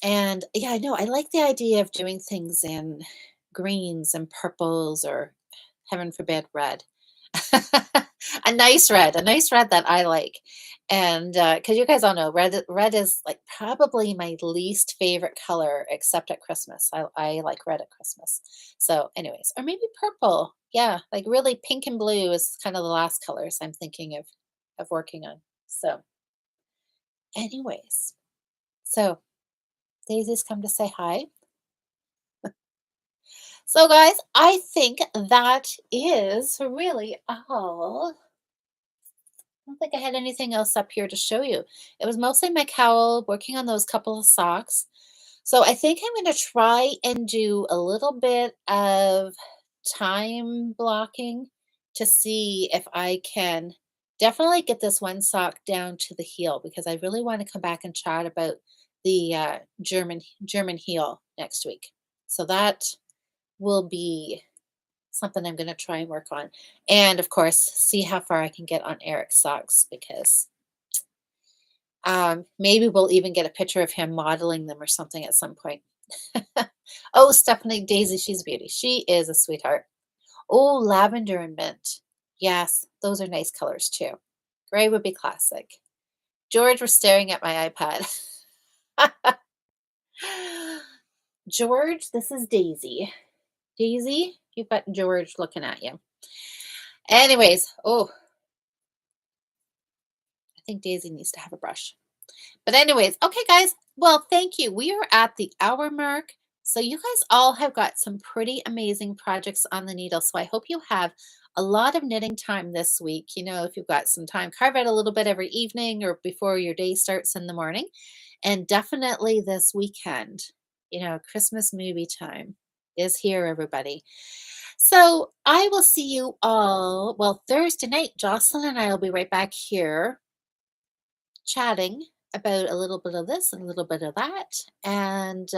Speaker 1: And yeah, I know I like the idea of doing things in greens and purples or heaven forbid red. A nice red that I like. And because you guys all know red is like probably my least favorite color except at Christmas. I like red at Christmas. So anyways, or maybe purple. Yeah, like really pink and blue is kind of the last colors I'm thinking of working on. So anyways, so Daisy's come to say hi. So guys, I think that is really all. I don't think I had anything else up here to show you. It was mostly my cowl, working on those couple of socks. So I think I'm going to try and do a little bit of time blocking to see if I can definitely get this one sock down to the heel because I really want to come back and chat about the German heel next week. So that will be Something I'm going to try and work on. And of course, see how far I can get on Eric's socks because maybe we'll even get a picture of him modeling them or something at some point. Oh, Stephanie Daisy, she's a beauty. She is a sweetheart. Oh, lavender and mint. Yes, those are nice colors too. Gray would be classic. George was staring at my iPad. George, this is Daisy. Daisy, you've got George looking at you. Anyways, oh, I think Daisy needs to have a brush. But anyways, okay, guys. Well, thank you. We are at the hour mark. So you guys all have got some pretty amazing projects on the needle. So I hope you have a lot of knitting time this week. You know, if you've got some time, carve out a little bit every evening or before your day starts in the morning. And definitely this weekend, you know, Christmas movie time is here, everybody. So I will see you all. Well, Thursday night, Jocelyn and I will be right back here chatting about a little bit of this and a little bit of that. And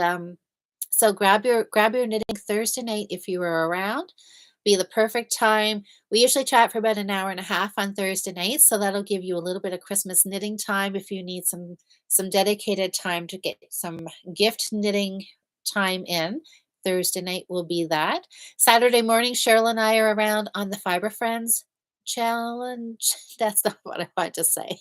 Speaker 1: so grab your knitting Thursday night if you are around. Be the perfect time. We usually chat for about an hour and a half on Thursday night, so that'll give you a little bit of Christmas knitting time if you need some dedicated time to get some gift knitting time in. Thursday night will be that. Saturday morning, Cheryl and I are around on the Fiber Friends challenge. That's not what I want to say.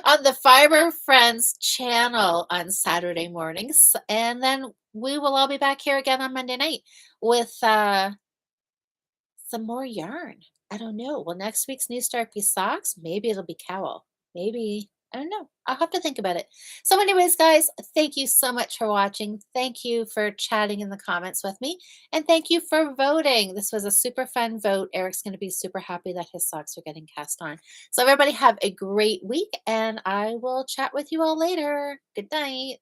Speaker 1: On the Fiber Friends channel on Saturday mornings. And then we will all be back here again on Monday night with some more yarn. I don't know. Will next week's New Start be socks? Maybe it'll be cowl. Maybe, I don't know. I'll have to think about it. So, anyways, guys, thank you so much for watching. Thank you for chatting in the comments with me. And thank you for voting. This was a super fun vote. Eric's going to be super happy that his socks are getting cast on. So, everybody have a great week, and I will chat with you all later. Good night.